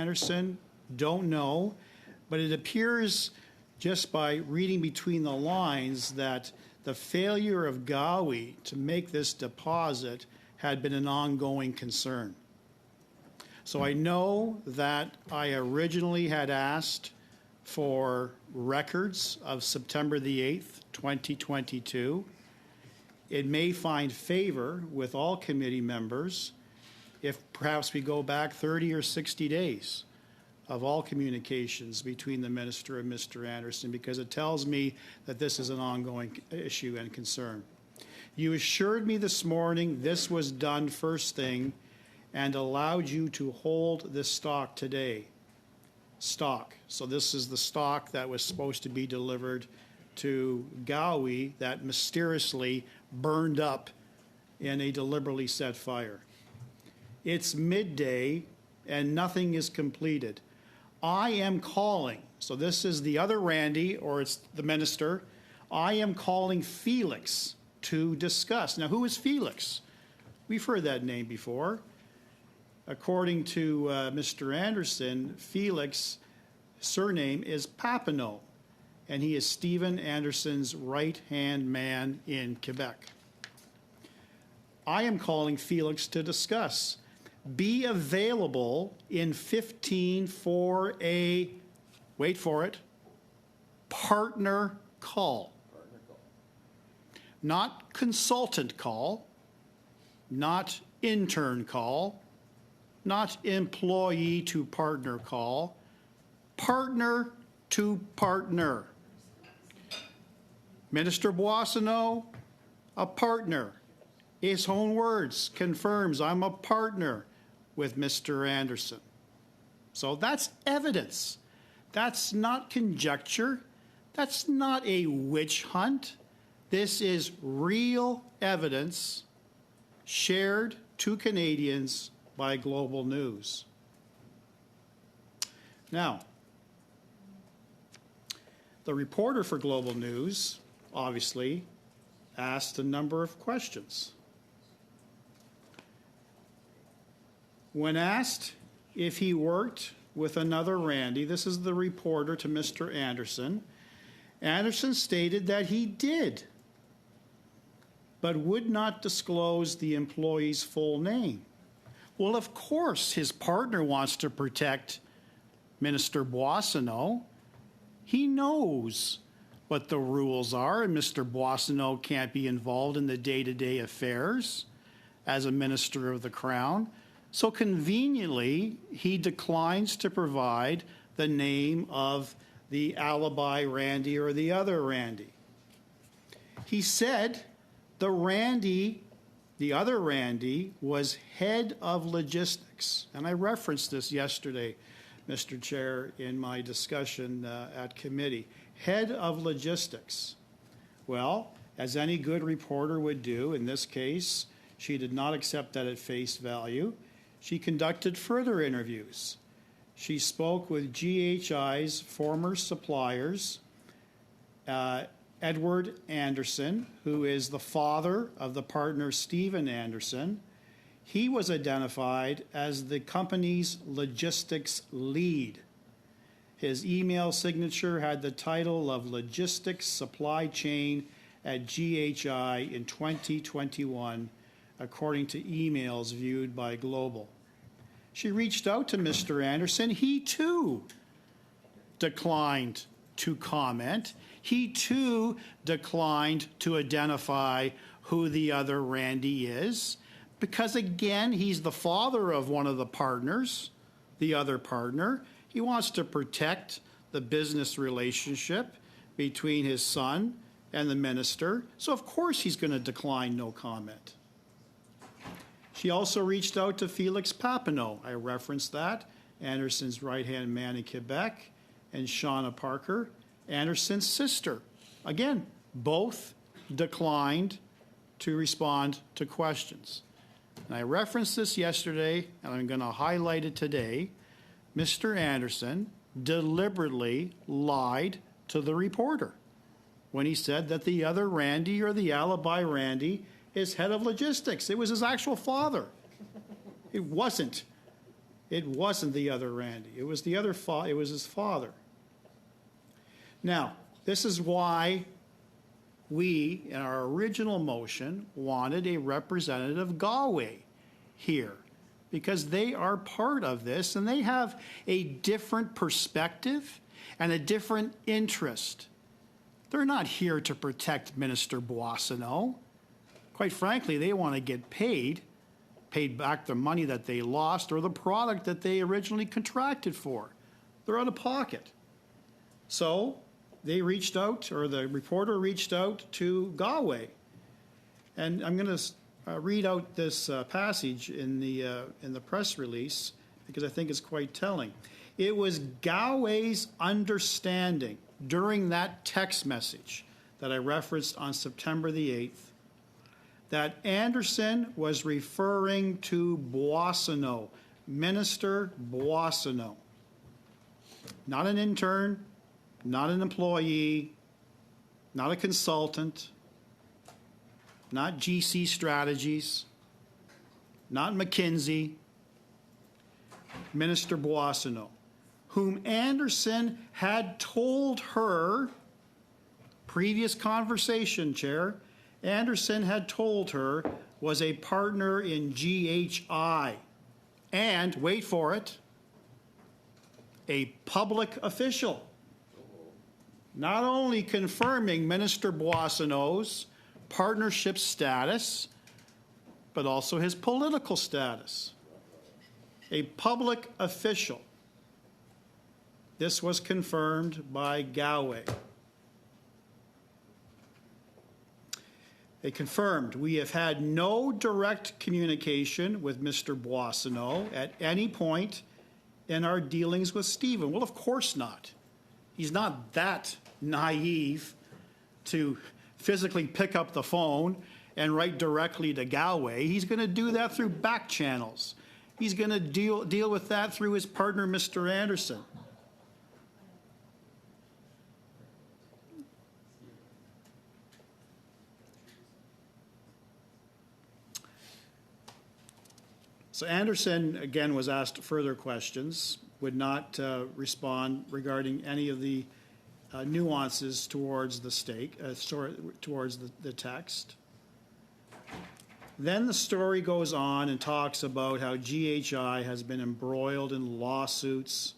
Anderson, don't know, but it appears just by reading between the lines that the failure of Gawi to make this deposit had been an ongoing concern. So I know that I originally had asked for records of September the 8th, 2022. It may find favor with all committee members if perhaps we go back 30 or 60 days of all communications between the minister and Mr. Anderson, because it tells me that this is an ongoing issue and concern. You assured me this morning this was done first thing and allowed you to hold this stock today. Stock. So this is the stock that was supposed to be delivered to Gawi that mysteriously burned up in a deliberately set fire. It's midday and nothing is completed. I am calling, so this is the other Randy, or it's the minister. I am calling Felix to discuss. Now, who is Felix? We've heard that name before. According to Mr. Anderson, Felix' surname is Papineau, and he is Stephen Anderson's right-hand man in Quebec. I am calling Felix to discuss. Be available in 15 for a, wait for it, partner call. Not consultant call, not intern call, not employee to partner call, partner to partner. Minister Boissonneau, a partner. His own words confirms I'm a partner with Mr. Anderson. So that's evidence. That's not conjecture. That's not a witch hunt. This is real evidence shared to Canadians by Global News. Now, the reporter for Global News obviously asked a number of questions. When asked if he worked with another Randy, this is the reporter to Mr. Anderson, Anderson stated that he did, but would not disclose the employee's full name. Well, of course, his partner wants to protect Minister Boissonneau. He knows what the rules are, and Mr. Boissonneau can't be involved in the day-to-day affairs as a minister of the Crown. So conveniently, he declines to provide the name of the alibi Randy or the other Randy. He said the other Randy was head of logistics. And I referenced this yesterday, Mr. Chair, in my discussion at committee. Head of logistics. Well, as any good reporter would do, in this case, she did not accept that at face value. She conducted further interviews. She spoke with GHI's former suppliers, Edward Anderson, who is the father of the partner Stephen Anderson. He was identified as the company's logistics lead. His email signature had the title of Logistics Supply Chain at GHI in 2021, according to emails viewed by Global. She reached out to Mr. Anderson. He too declined to comment. He too declined to identify who the other Randy is, because again, he's the father of one of the partners, the other partner. He wants to protect the business relationship between his son and the minister, so of course he's going to decline no comment. She also reached out to Felix Papineau. I referenced that, Anderson's right-hand man in Quebec, and Shauna Parker, Anderson's sister. Again, both declined to respond to questions. And I referenced this yesterday, and I'm going to highlight it today. Mr. Anderson deliberately lied to the reporter when he said that the other Randy, or the alibi Randy, is head of logistics. It was his actual father. It wasn't It wasn't the other Randy. It was the other it was his father. Now, this is why we, in our original motion, wanted a representative of Galway here, because they are part of this and they have a different perspective and a different interest. They're not here to protect Minister Boissonnault. Quite frankly, they want to get paid back the money that they lost or the product that they originally contracted for. They're out of pocket. So they reached out, or the reporter reached out to Galway. And I'm going to read out this passage in the press release because I think it's quite telling. It was Galway's understanding during that text message that I referenced on September the 8th that Anderson was referring to Boissonnault, Minister Boissonnault. Not an intern, not an employee, not a consultant, not GC Strategies, not McKinsey, Minister Boissonnault, whom Anderson had told her, previous conversation, Chair, Anderson had told her was a partner in GHI and, wait for it, a public official. Not only confirming Minister Boissonnault's partnership status, but also his political status. A public official. This was confirmed by Galway. They confirmed, we have had no direct communication with Mr. Boissonnault at any point in our dealings with Stephen. Well, of course not. He's not that naive to physically pick up the phone and write directly to Galway. He's going to do that through back channels. He's going to deal with that through his partner, Mr. Anderson. So Anderson, again, was asked further questions, would not respond regarding any of the nuances towards towards the text. Then the story goes on and talks about how GHI has been embroiled in lawsuits,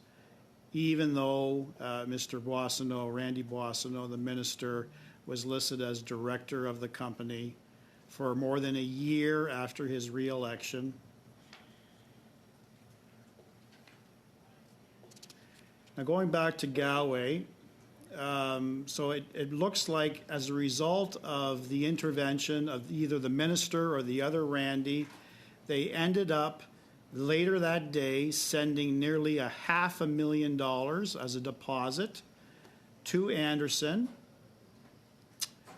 even though Mr. Boissonnault, Randy Boissonnault, the minister, was listed as director of the company for more than a year after his re-election. Now, going back to Galway, so it looks like as a result of the intervention of either the minister or the other Randy, they ended up later that day sending nearly $500,000 as a deposit to Anderson.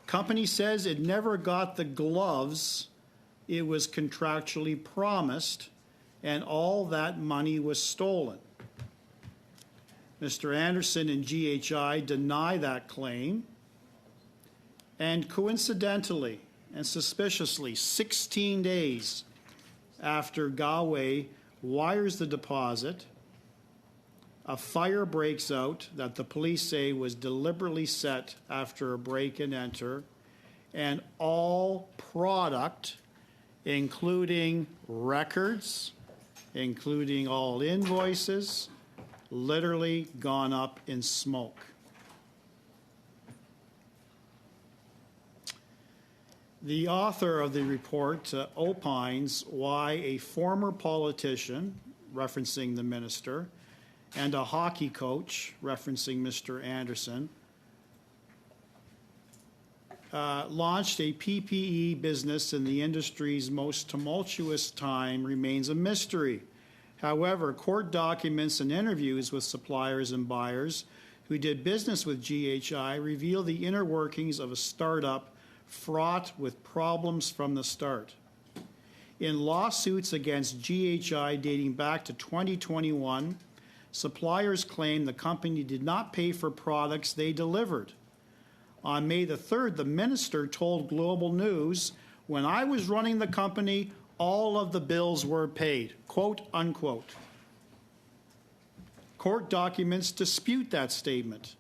Company says it never got the gloves it was contractually promised, and all that money was stolen. Mr. Anderson and GHI deny that claim, and coincidentally and suspiciously, 16 days after Galway wires the deposit, a fire breaks out that the police say was deliberately set after a break and enter, and all product, including records, including all invoices, literally gone up in smoke. The author of the report opines why a former politician, referencing the minister, and a hockey coach, referencing Mr. Anderson, launched a PPE business in the industry's most tumultuous time remains a mystery. However, court documents and interviews with suppliers and buyers who did business with GHI reveal the inner workings of a startup fraught with problems from the start. In lawsuits against GHI dating back to 2021, suppliers claim the company did not pay for products they delivered. On May the 3rd, the minister told Global News, "When I was running the company, all of the bills were paid," quote unquote. Court documents dispute that statement.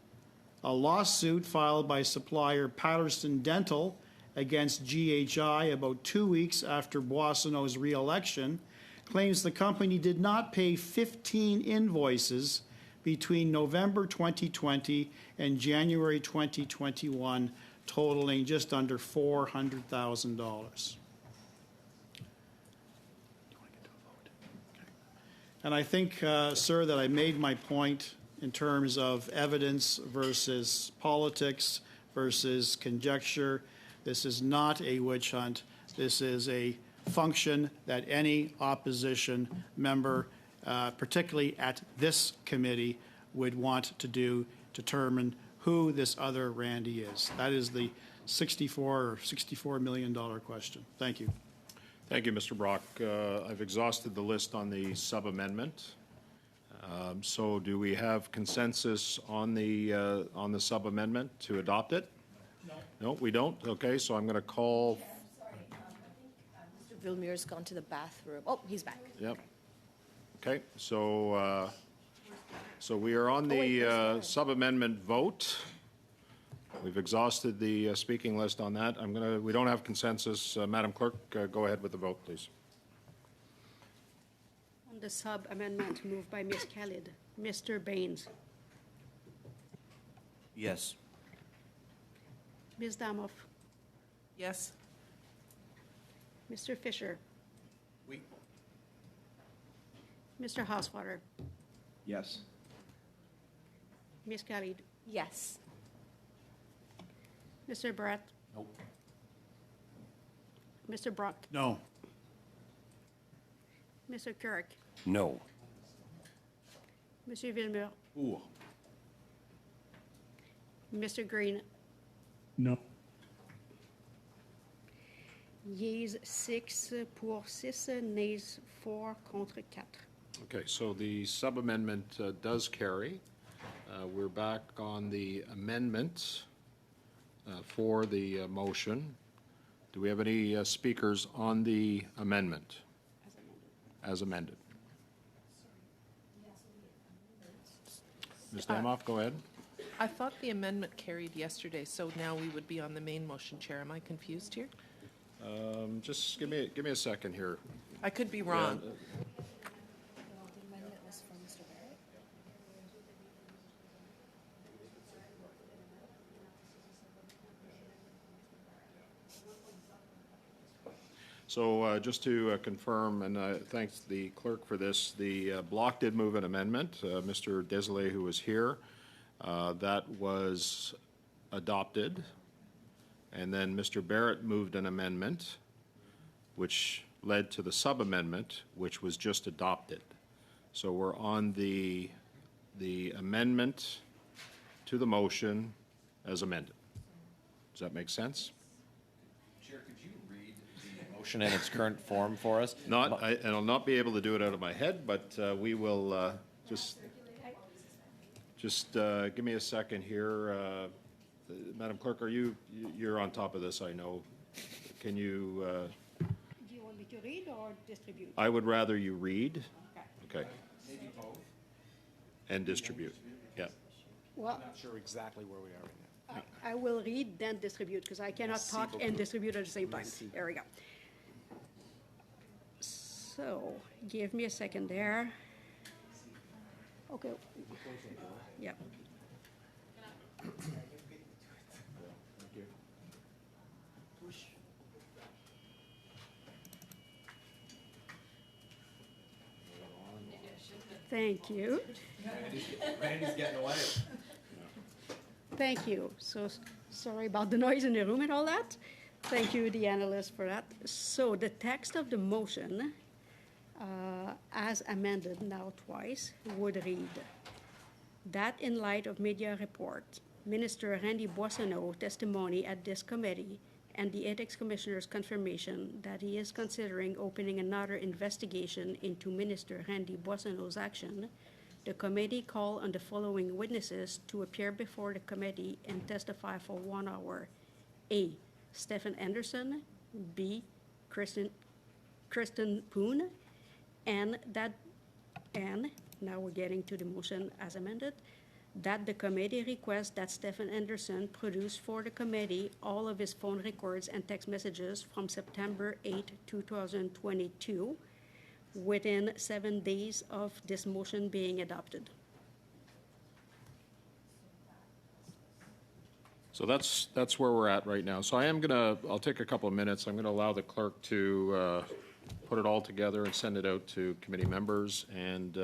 A lawsuit filed by supplier Patterson Dental against GHI about 2 weeks after Boissonneau's re-election claims the company did not pay 15 invoices between November 2020 and January 2021, totaling just under $400,000. And I think, sir, that I made my point in terms of evidence versus politics versus conjecture. This is not a witch hunt. This is a function that any opposition member, particularly at this committee, would want to do, determine who this other Randy is. That is the $64 million question. Thank you. Thank you, Mr. Brock. I've exhausted the list on the sub-amendment. So do we have consensus on the sub-amendment to adopt it? No. No, we don't? Okay, so I'm going to call... Sorry, I think Mr. Villemur's gone to the bathroom. Oh, he's back. Yep. Okay, so we are on the sub-amendment vote. We've exhausted the speaking list on that. We don't have consensus. Madam Clerk, go ahead with the vote, please. On the sub-amendment moved by Ms. Khalid, Mr. Baines, Yes. Ms. Damoff, Yes. Mr. Fisher, Oui. Mr. Hauswater, Yes. Ms. Khalid, Yes. Mr. Barrett, Nope. Mr. Brock, No. Mr. Kirk, No. Monsieur Villemur, Pour. Mr. Green. No. Yeas 6 pour 6, nays 4 contre 4. Okay, so the sub-amendment does carry. We're back on the amendment for the motion. Do we have any speakers on the amendment? As amended. Ms. Damoff, go ahead. I thought the amendment carried yesterday, so now we would be on the main motion, Chair. Am I confused here? Just give me a second here. I could be wrong. The amendment was from Mr. Barrett. So just to confirm, and thanks the clerk for this, the bloc did move an amendment. Mr. Desilets, who was here, that was adopted. And then Mr. Barrett moved an amendment, which led to the sub-amendment, which was just adopted. So we're on the amendment to the motion as amended. Does that make sense? Chair, could you read the motion in its current form for us? And I'll not be able to do it out of my head, but we will just give me a second here. Madam Clerk, you're on top of this, I know. Can you? Do you want me to read or distribute? I would rather you read. Okay. Okay. And distribute. Yeah. Well, Not sure exactly where we are right now. I will read, then distribute, because I cannot talk and distribute at the same time. There we go. So, give me a second there. Okay. Yep. Thank you. Randy's getting away. Thank you. So sorry about the noise in the room and all that. Thank you, the analyst, for that. So the text of the motion, as amended now twice, would read that in light of media report, Minister Randy Boissonneau testimony at this committee and the Ethics Commissioner's confirmation that he is considering opening another investigation into Minister Randy Boissonneau's action, the committee call on the following witnesses to appear before the committee and testify for 1 hour. A. Stephen Anderson. B. Kristen Poon. And now we're getting to the motion as amended, that the committee requests that Stephen Anderson produce for the committee all of his phone records and text messages from September 8, 2022, within 7 days of this motion being adopted. So that's where we're at right now. So I'll take a couple of minutes. I'm gonna allow the clerk to put it all together and send it out to committee members, and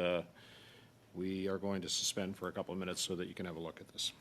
we are going to suspend for a couple of minutes so that you can have a look at this.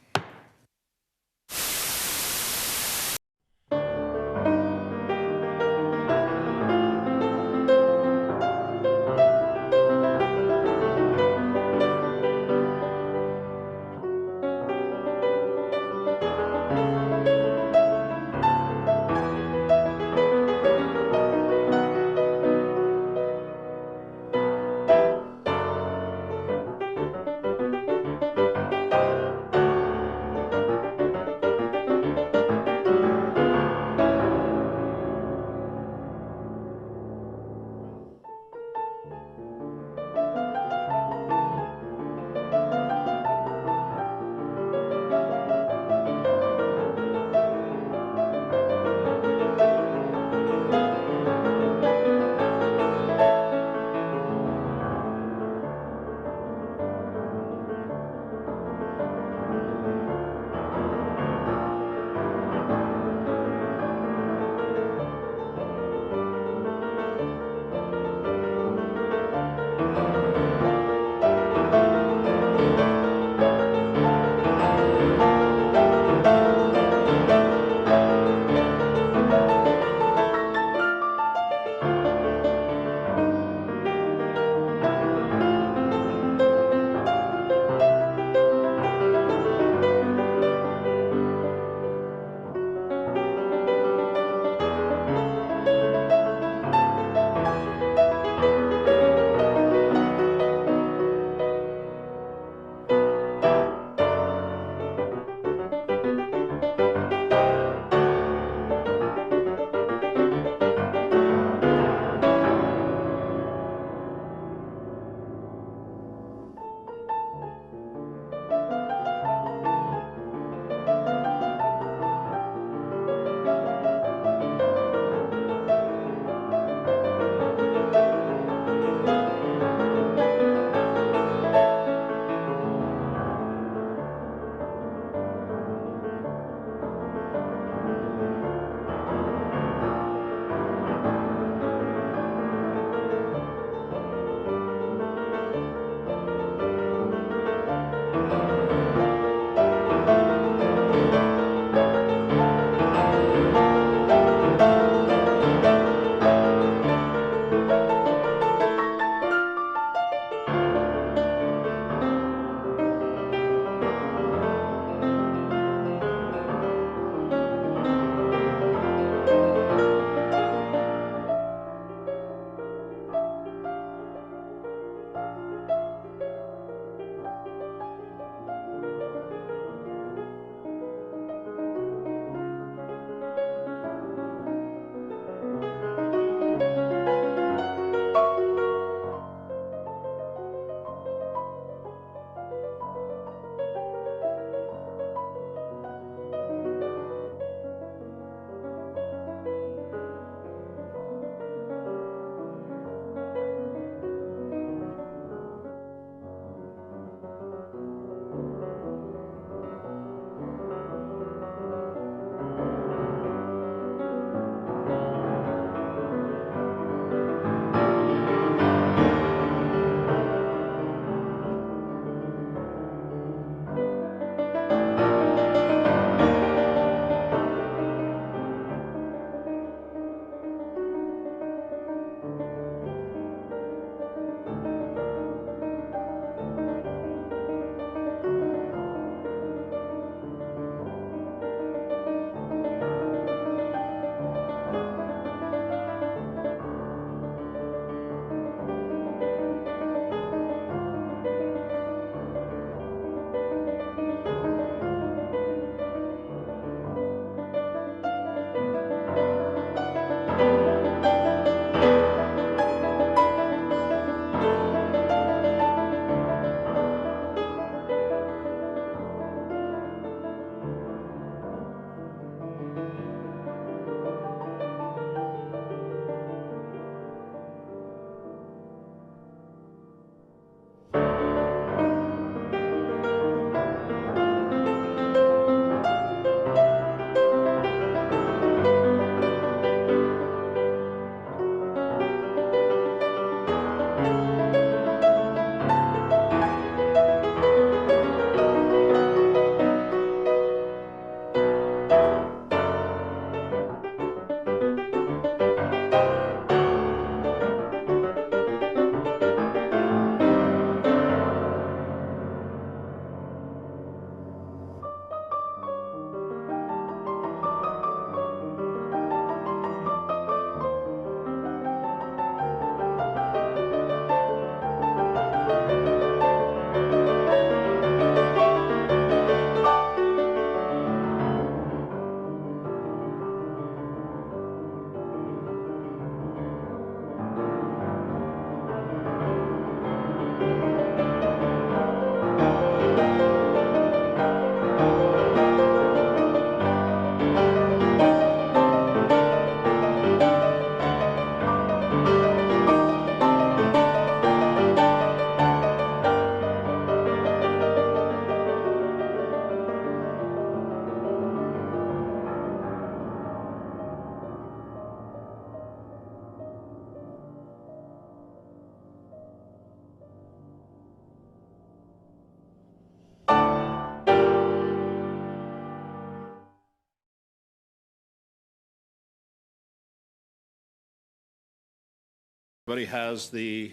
Everybody has the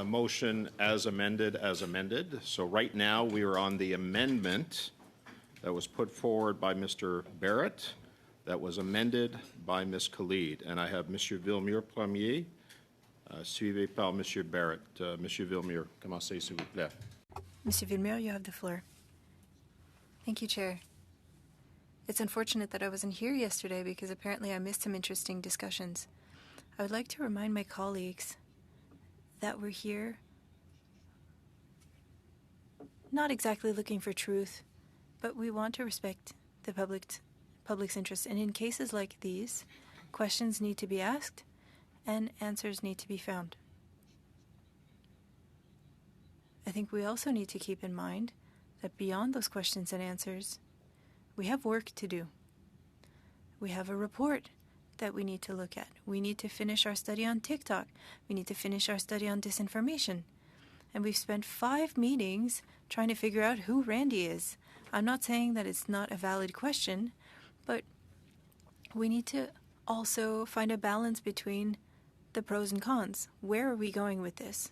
motion as amended. So right now, we are on the amendment that was put forward by Mr. Barrett, that was amended by Ms. Khalid. And I have Monsieur Villemure premier, suivi par Monsieur Barrett. Monsieur Villemure, commencez s'il vous plaît. Mr. Villemure, you have the floor. Thank you, Chair. It's unfortunate that I wasn't here yesterday because apparently I missed some interesting discussions. I would like to remind my colleagues that we're here not exactly looking for truth, but we want to respect the public's interest. And in cases like these, questions need to be asked and answers need to be found. I think we also need to keep in mind that beyond those questions and answers, we have work to do. We have a report that we need to look at. We need to finish our study on TikTok. We need to finish our study on disinformation. And we've spent 5 meetings trying to figure out who Randy is. I'm not saying that it's not a valid question, but we need to also find a balance between the pros and cons. Where are we going with this?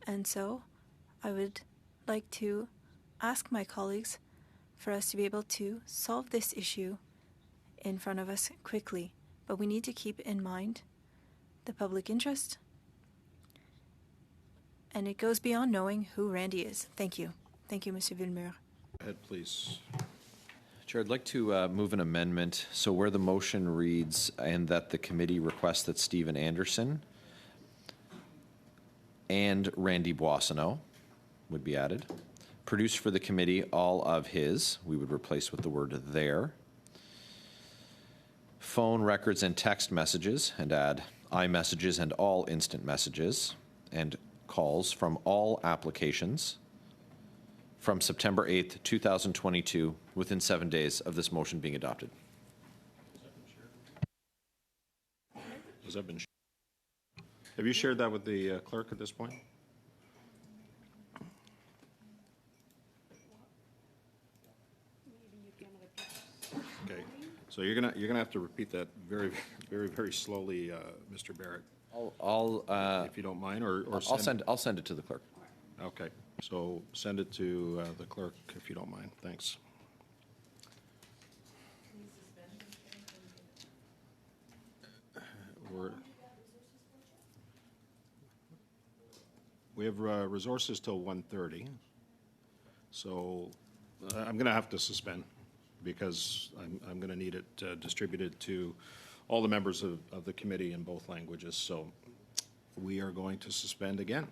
And so I would like to ask my colleagues for us to be able to solve this issue in front of us quickly. But we need to keep in mind the public interest. And it goes beyond knowing who Randy is. Thank you. Thank you, Mr. Villemure. Go ahead, please. Chair, I'd like to move an amendment. So where the motion reads, and that the committee requests that Stephen Anderson and Randy Boissonneau would be added. Produce for the committee all of his, we would replace with the word their, phone records and text messages, and add iMessages and all instant messages, and calls from all applications from September 8th, 2022, within 7 days of this motion being adopted. Has that been shared? Have you shared that with the clerk at this point? Okay, so you're gonna have to repeat that very, very, very slowly, Mr. Barrett, if you don't mind, or I'll send it to the clerk. Okay, so send it to the clerk if you don't mind. Thanks. We have resources till 1:30, so I'm going to have to suspend because I'm going to need it distributed to all the members of the committee in both languages. So we are going to suspend again.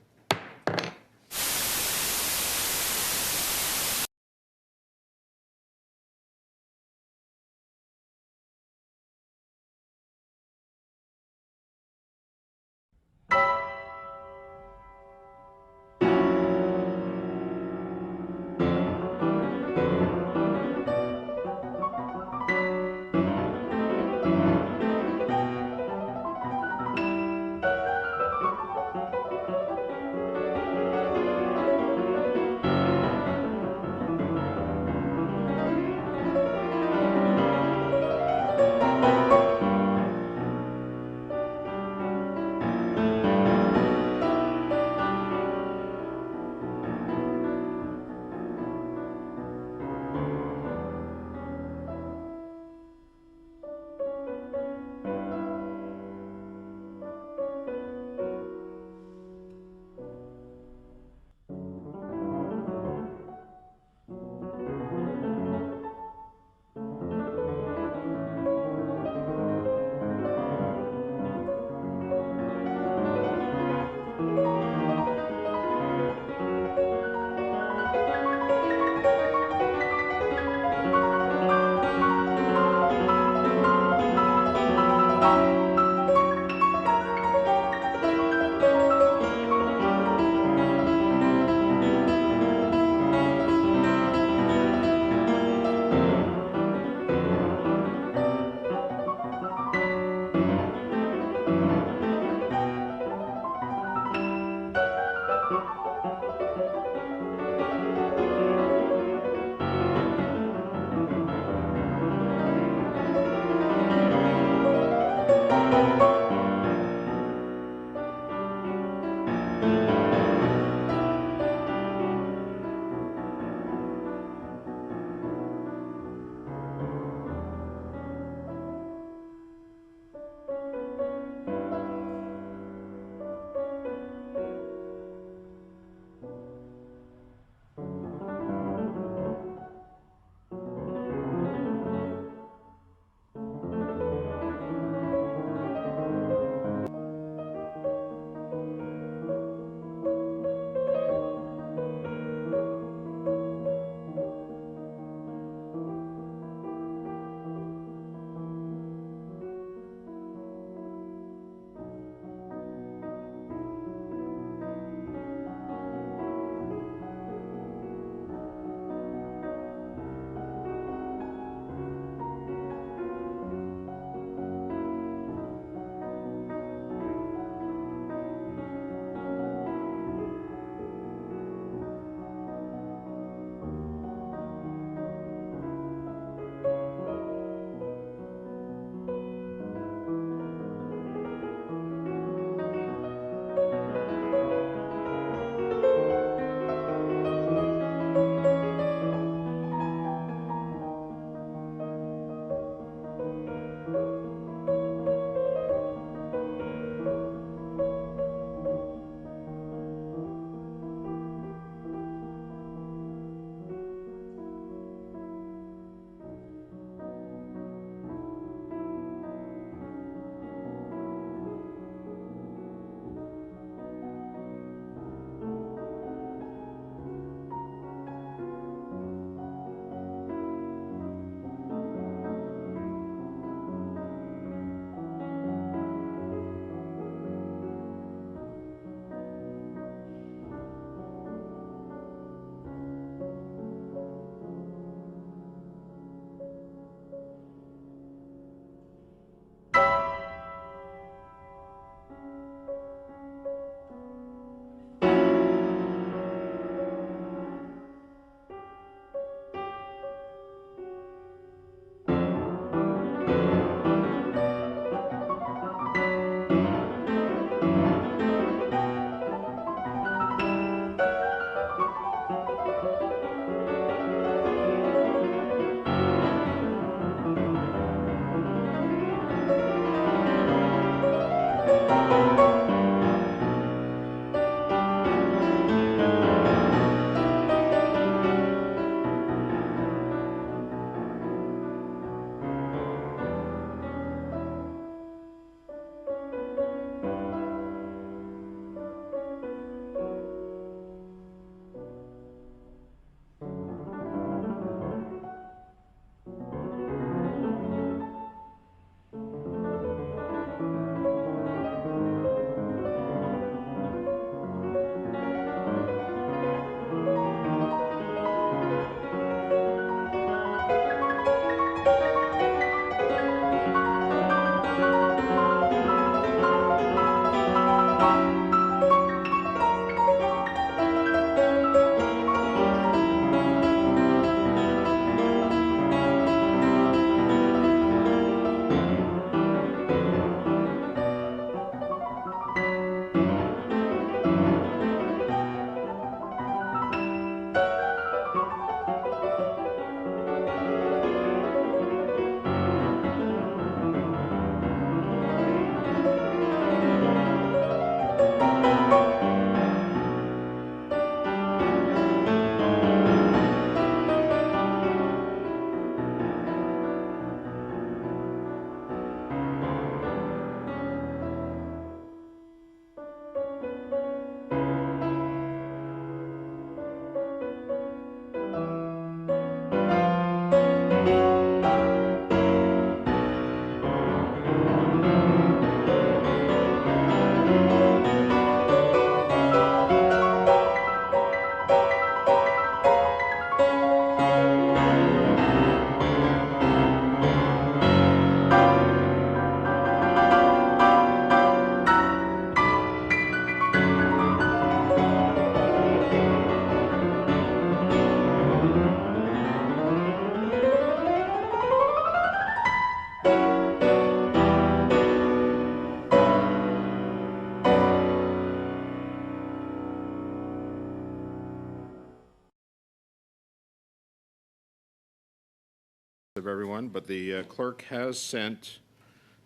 of everyone, but the clerk has sent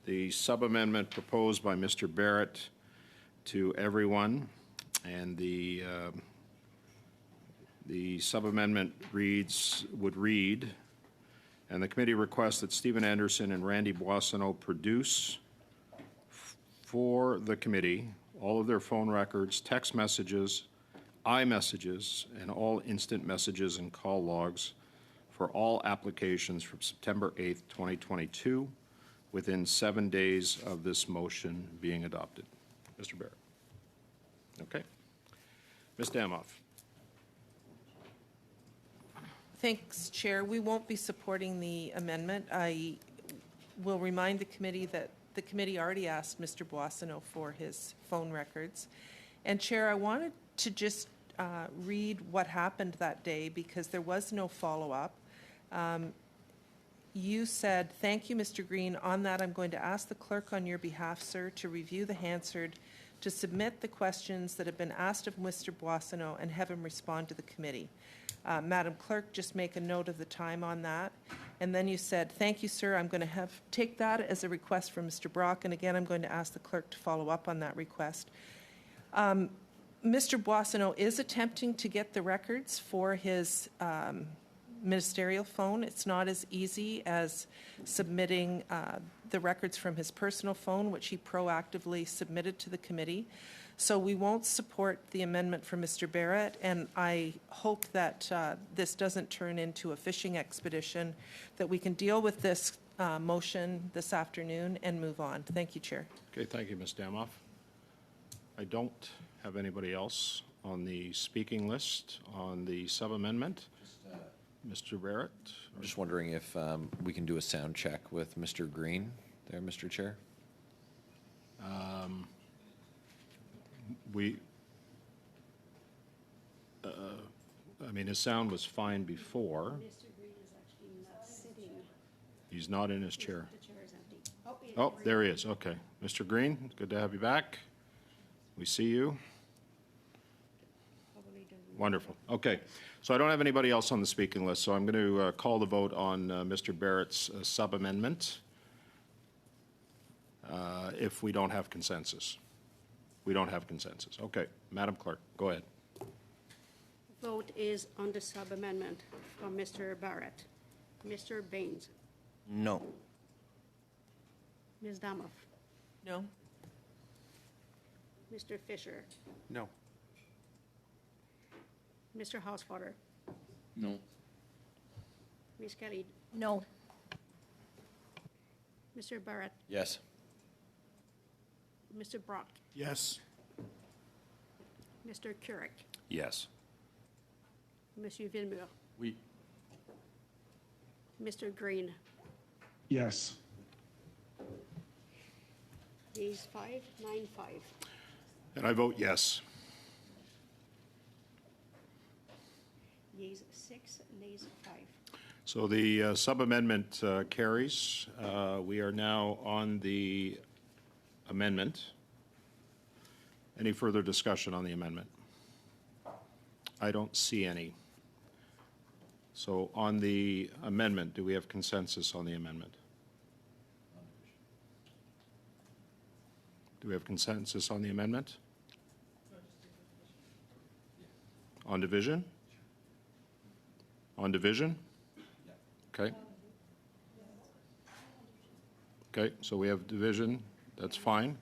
the sub-amendment proposed by Mr. Barrett to everyone, and the sub-amendment would read, and the committee requests that Stephen Anderson and Randy Boissonneau produce for the committee all of their phone records, text messages, iMessages, and all instant messages and call logs for all applications from September 8th, 2022, within 7 days of this motion being adopted. Mr. Barrett. Okay. Ms. Damoff. Thanks, Chair. We won't be supporting the amendment. I will remind the committee that the committee already asked Mr. Boissonneau for his phone records. And Chair, I wanted to just read what happened that day because there was no follow-up. You said, "Thank you, Mr. Green. On that, I'm going to ask the clerk on your behalf, sir, to review the Hansard, to submit the questions that have been asked of Mr. Boissonneau and have him respond to the committee." Madam Clerk, just make a note of the time on that. And then you said, "Thank you, sir. I'm going to take that as a request from Mr. Brock, and again, I'm going to ask the clerk to follow up on that request." Mr. Boissonneau is attempting to get the records for his ministerial phone. It's not as easy as submitting the records from his personal phone, which he proactively submitted to the committee. So we won't support the amendment from Mr. Barrett, and I hope that this doesn't turn into a fishing expedition, that we can deal with this motion this afternoon and move on. Thank you, Chair. Okay, thank you, Ms. Damoff. I don't have anybody else on the speaking list on the sub-amendment. Mr. Barrett? I'm just wondering if we can do a sound check with Mr. Green there, Mr. Chair. I mean, his sound was fine before. Mr. Green is actually not sitting. He's not in his chair. The chair is empty. Oh, there he is. Okay. Mr. Green, good to have you back. We see you. Wonderful. Okay. So I don't have anybody else on the speaking list, so I'm going to call the vote on Mr. Barrett's sub-amendment if we don't have consensus. We don't have consensus. Okay. Madam Clerk, go ahead. Vote is on the sub-amendment from Mr. Barrett. Mr. Baines. No. Ms. Damoff. No? Mr. Fisher. No. Mr. Hausfather. No. Ms. Kelly. No. Mr. Barrett. Yes. Mr. Brock. Yes. Mr. Kurek. Yes. Monsieur Villemur. Oui. Mr. Green. Yes. Yeas 595. And I vote yes. Yeas 6, nays 5. So the sub-amendment carries. We are now on the amendment. Any further discussion on the amendment? I don't see any. So on the amendment, do we have consensus on the amendment? Do we have consensus on the amendment? On division? On division? Okay. Okay, so we have division. That's fine.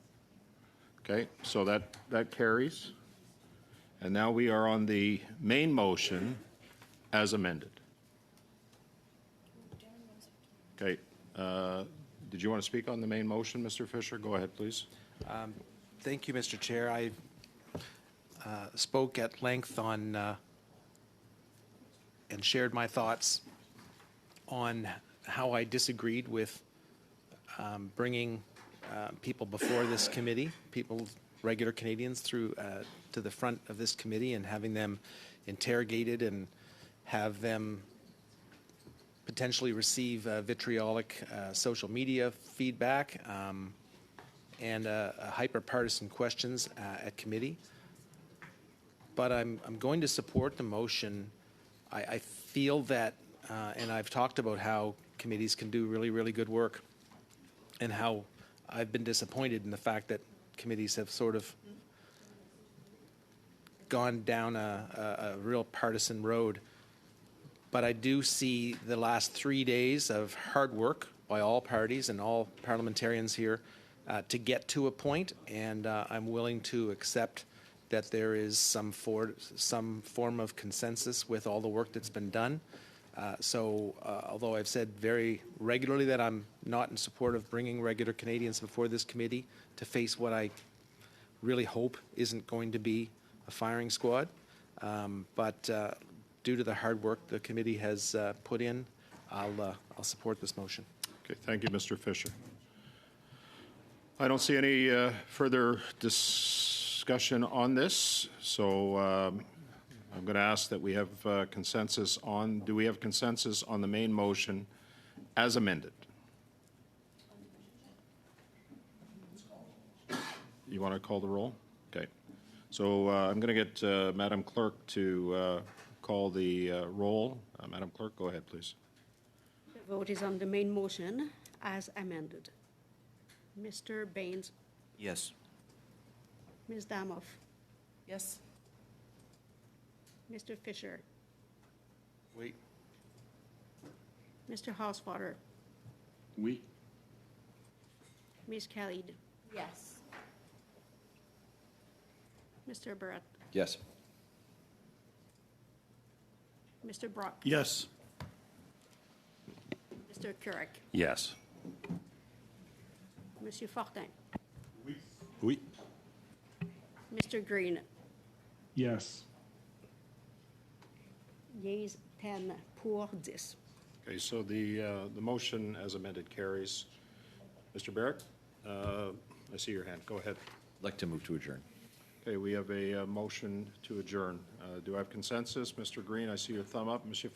Okay, so that carries. And now we are on the main motion as amended. Okay. Did you want to speak on the main motion, Mr. Fisher? Go ahead, please. Thank you, Mr. Chair. I spoke at length on and shared my thoughts on how I disagreed with bringing people before this committee, regular Canadians, through to the front of this committee and having them interrogated and have them potentially receive vitriolic social media feedback and hyper-partisan questions at committee. But I'm going to support the motion. I feel that, and I've talked about how committees can do really, really good work, and how I've been disappointed in the fact that committees have sort of gone down a real partisan road. But I do see the last 3 days of hard work by all parties and all parliamentarians here to get to a point, and I'm willing to accept that there is some form of consensus with all the work that's been done. So although I've said very regularly that I'm not in support of bringing regular Canadians before this committee to face what I really hope isn't going to be a firing squad, but due to the hard work the committee has put in, I'll support this motion. Okay, thank you, Mr. Fisher. I don't see any further discussion on this, so I'm going to ask that we have consensus on, do we have consensus on the main motion as amended? You want to call the roll? Okay. So I'm going to get Madam Clerk to call the roll. Madam Clerk, go ahead, please. The vote is on the main motion as amended. Mr. Baines, Yes. Ms. Damoff, Yes? Mr. Fisher, Wait. Mr. Hauswater, Oui. Ms. Khalid, Yes. Mr. Barrett, Yes. Mr. Brock, Yes. Mr. Currick, Yes. Monsieur Fortin, Oui. Mr. Green, Yes. yeas 10 pour 10. Okay, so the motion as amended carries. Mr. Barrett, I see your hand. Go ahead. I'd like to move to adjourn. Okay, we have a motion to adjourn. Do I have consensus? Mr. Green, I see your thumb up. Monsieur